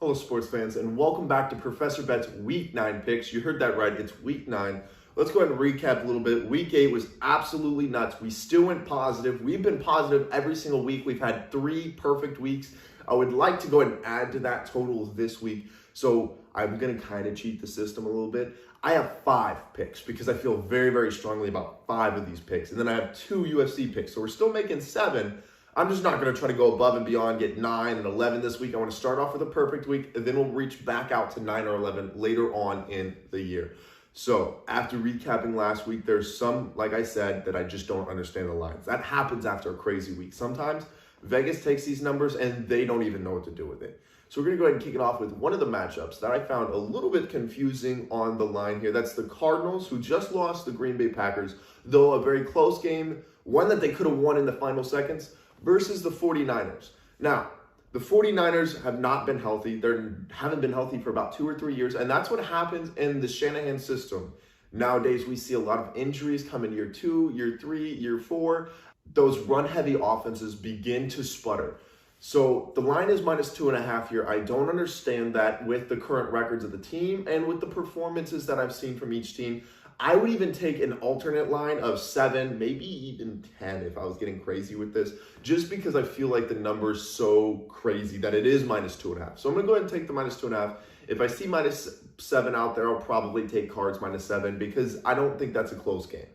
Hello, sports fans, and welcome back to Professor Bet's Week 9 picks. You heard that right, it's Week 9. Let's go ahead and recap a little bit. Week 8 was absolutely nuts. We still went positive. We've been positive every single week. We've had 3 perfect weeks. I would like to go ahead and add to that total this week. So I'm going to kind of cheat the system a little bit. I have 5 picks because I feel very, very strongly about 5 of these picks. And then I have 2 UFC picks. So we're still making 7. I'm just not going to try to go above and beyond, get 9 and 11 this week. I want to start off with a perfect week, and then we'll reach back out to 9 or 11 later on in the year. So after recapping last week, there's some, like I said, that I just don't understand the lines. That happens after a crazy week. Sometimes Vegas takes these numbers and they don't even know what to do with it. So we're going to go ahead and kick it off with one of the matchups that I found a little bit confusing on the line here. That's the Cardinals, who just lost the Green Bay Packers, though a very close game, one that they could have won in the final seconds, versus the 49ers. Now, the 49ers have not been healthy. They haven't been healthy for about 2 or 3 years, and that's what happens in the Shanahan system. Nowadays, we see a lot of injuries come in year 2, year 3, year 4. Those run-heavy offenses begin to sputter. So the line is -2.5 here. I don't understand that with the current records of the team and with the performances that I've seen from each team. I would even take an alternate line of 7, maybe even 10 if I was getting crazy with this, just because I feel like the number's so crazy that it is -2.5. So I'm going to go ahead and take the -2.5. If I see -7 out there, I'll probably take Cards -7 because I don't think that's a close game.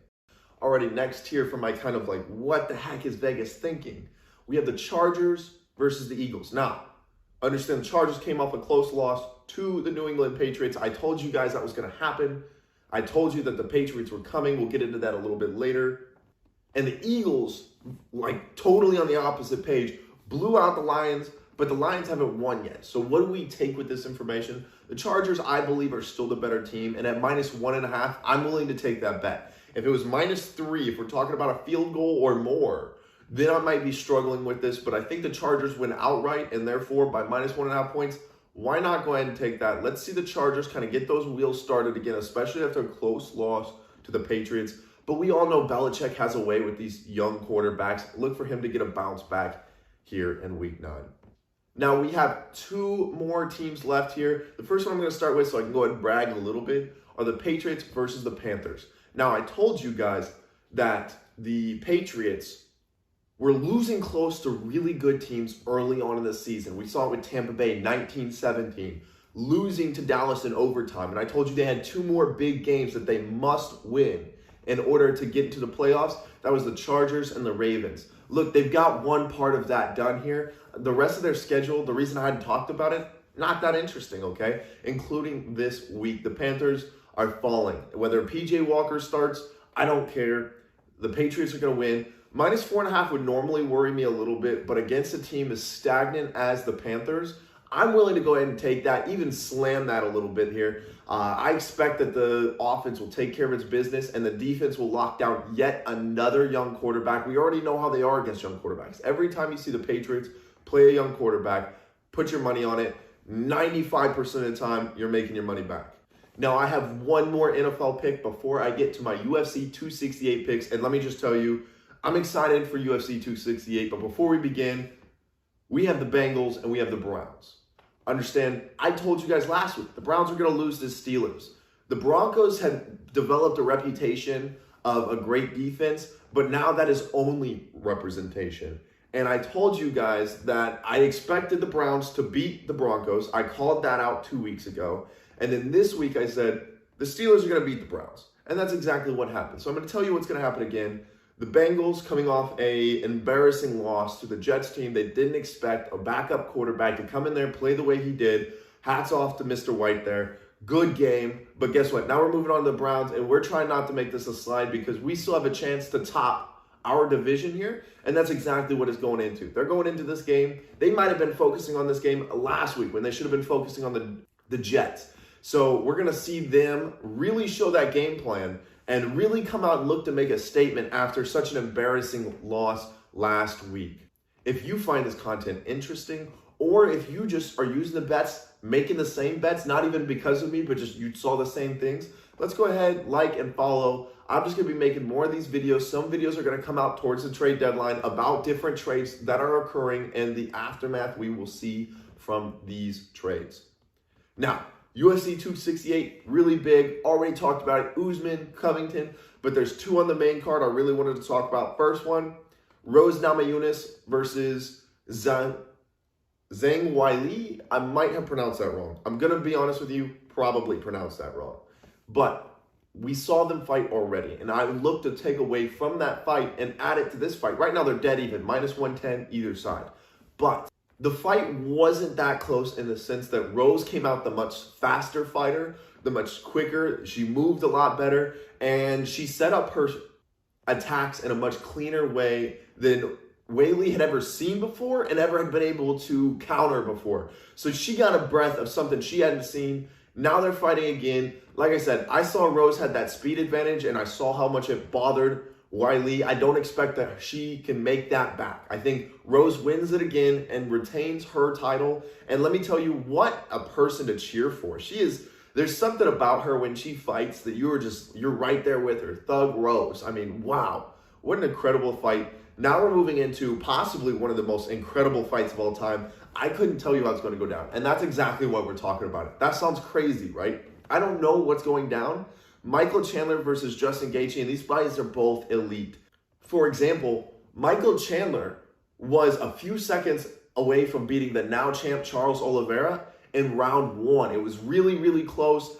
Alrighty, next here for my kind of like, what the heck is Vegas thinking? We have the Chargers versus the Eagles. Now, understand the Chargers came off a close loss to the New England Patriots. I told you guys that was going to happen. I told you that the Patriots were coming. We'll get into that a little bit later. And the Eagles, like totally on the opposite page, blew out the Lions, but the Lions haven't won yet. So what do we take with this information? The Chargers, I believe, are still the better team. And at -1.5, I'm willing to take that bet. If it was -3, if we're talking about a field goal or more, then I might be struggling with this. But I think the Chargers win outright, and therefore by -1.5 points, why not go ahead and take that? Let's see the Chargers kind of get those wheels started again, especially after a close loss to the Patriots. But we all know Belichick has a way with these young quarterbacks. Look for him to get a bounce back here in Week 9. Now, we have 2 more teams left here. The first one I'm going to start with, so I can go ahead and brag a little bit, are the Patriots versus the Panthers. Now, I told you guys that the Patriots we're losing close to really good teams early on in the season. We saw it with Tampa Bay, 19-17, losing to Dallas in overtime. And I told you they had 2 more big games that they must win in order to get into the playoffs. That was the Chargers and the Ravens. Look, they've got one part of that done here. The rest of their schedule, the reason I hadn't talked about it, not that interesting, okay? Including this week. The Panthers are falling. Whether PJ Walker starts, I don't care. The Patriots are going to win. -4.5 would normally worry me a little bit, but against a team as stagnant as the Panthers, I'm willing to go ahead and take that, even slam that a little bit here. I expect that the offense will take care of its business and the defense will lock down yet another young quarterback. We already know how they are against young quarterbacks. Every time you see the Patriots play a young quarterback, put your money on it. 95% of the time, you're making your money back. Now, I have one more NFL pick before I get to my UFC 268 picks, and let me just tell you, I'm excited for UFC 268, but before we begin, we have the Bengals and we have the Browns. Understand, I told you guys last week, the Browns are going to lose to the Steelers. The Broncos have developed a reputation of a great defense, but now that is only representation. And I told you guys that I expected the Browns to beat the Broncos. I called that out 2 weeks ago. And then this week I said, the Steelers are going to beat the Browns. And that's exactly what happened. So I'm going to tell you what's going to happen again. The Bengals coming off an embarrassing loss to the Jets team. They didn't expect a backup quarterback to come in there, play the way he did. Hats off to Mr. White there. Good game. But guess what? Now we're moving on to the Browns, and we're trying not to make this a slide because we still have a chance to top our division here, and that's exactly what it's going into. They're going into this game. They might have been focusing on this game last week when they should have been focusing on the Jets. So we're going to see them really show that game plan and really come out and look to make a statement after such an embarrassing loss last week. If you find this content interesting, or if you just are using the bets, making the same bets, not even because of me, but just you saw the same things, let's go ahead, like and follow. I'm just going to be making more of these videos. Some videos are going to come out towards the trade deadline about different trades that are occurring and the aftermath we will see from these trades. Now, UFC 268, really big. Already talked about it. Usman, Covington. But there's two on the main card I really wanted to talk about. First one, Rose Namajunas versus Zhang Weili. I might have pronounced that wrong. I'm going to be honest with you, probably pronounced that wrong. But we saw them fight already. And I would look to take away from that fight and add it to this fight. Right now, they're dead even. Minus 110 either side. But the fight wasn't that close in the sense that Rose came out the much faster fighter, the much quicker. She moved a lot better, and she set up her attacks in a much cleaner way than Weili had ever seen before and ever had been able to counter before. So she got a breath of something she hadn't seen. Now they're fighting again. Like I said, I saw Rose had that speed advantage, and I saw how much it bothered Weili. I don't expect that she can make that back. I think Rose wins it again and retains her title. And let me tell you, what a person to cheer for. There's something about her when she fights that you're right there with her. Thug Rose. I mean, wow. What an incredible fight. Now we're moving into possibly one of the most incredible fights of all time. I couldn't tell you how it's going to go down. And that's exactly what we're talking about. That sounds crazy, right? I don't know what's going down. Michael Chandler versus Justin Gaijin, and these fights are both elite. For example, Michael Chandler was a few seconds away from beating the now champ Charles Oliveira in round 1. It was really, really close.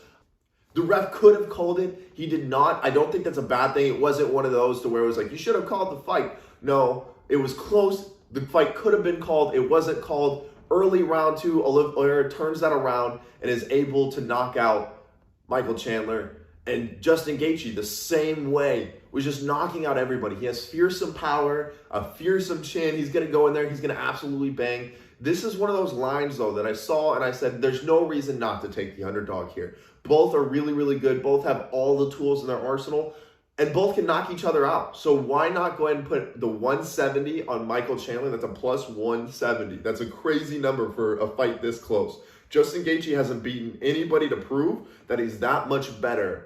The ref could have called it. He did not. I don't think that's a bad thing. It wasn't one of those to where it was like, you should have called the fight. No, it was close. The fight could have been called. It wasn't called. Early round 2, Oliveira turns that around and is able to knock out Michael Chandler. And Justin Gaethje, the same way, was just knocking out everybody. He has fearsome power, a fearsome chin. He's going to go in there. He's going to absolutely bang. This is one of those lines, though, that I saw, and I said, there's no reason not to take the underdog here. Both are really, really good. Both have all the tools in their arsenal, and both can knock each other out. So why not go ahead and put the 170 on Michael Chandler? That's a plus 170. That's a crazy number for a fight this close. Justin Gaethje hasn't beaten anybody to prove that he's that much better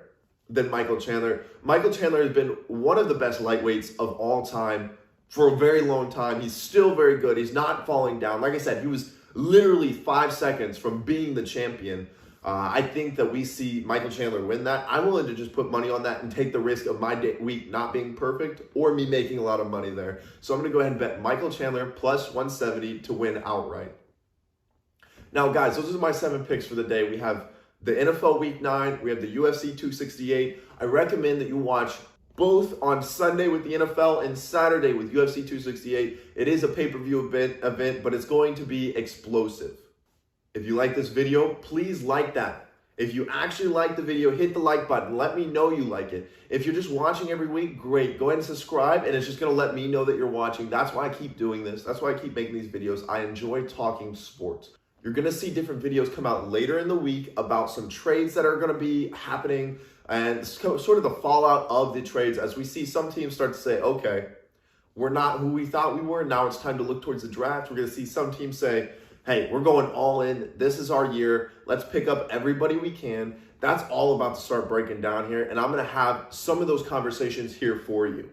than Michael Chandler. Michael Chandler has been one of the best lightweights of all time for a very long time. He's still very good. He's not falling down. Like I said, he was literally 5 seconds from being the champion. I think that we see Michael Chandler win that. I'm willing to just put money on that and take the risk of my week not being perfect or me making a lot of money there. So I'm going to go ahead and bet Michael Chandler plus 170 to win outright. Now, guys, those are my 7 picks for the day. We have the NFL Week 9. We have the UFC 268. I recommend that you watch both on Sunday with the NFL and Saturday with UFC 268. It is a pay-per-view event, but it's going to be explosive. If you like this video, please like that. If you actually like the video, hit the like button. Let me know you like it. If you're just watching every week, great. Go ahead and subscribe, and it's just going to let me know that you're watching. That's why I keep doing this. That's why I keep making these videos. I enjoy talking sports. You're going to see different videos come out later in the week about some trades that are going to be happening and sort of the fallout of the trades as we see some teams start to say, okay, we're not who we thought we were. Now it's time to look towards the draft. We're going to see some teams say, hey, we're going all in. This is our year. Let's pick up everybody we can. That's all about to start breaking down here. And I'm going to have some of those conversations here for you.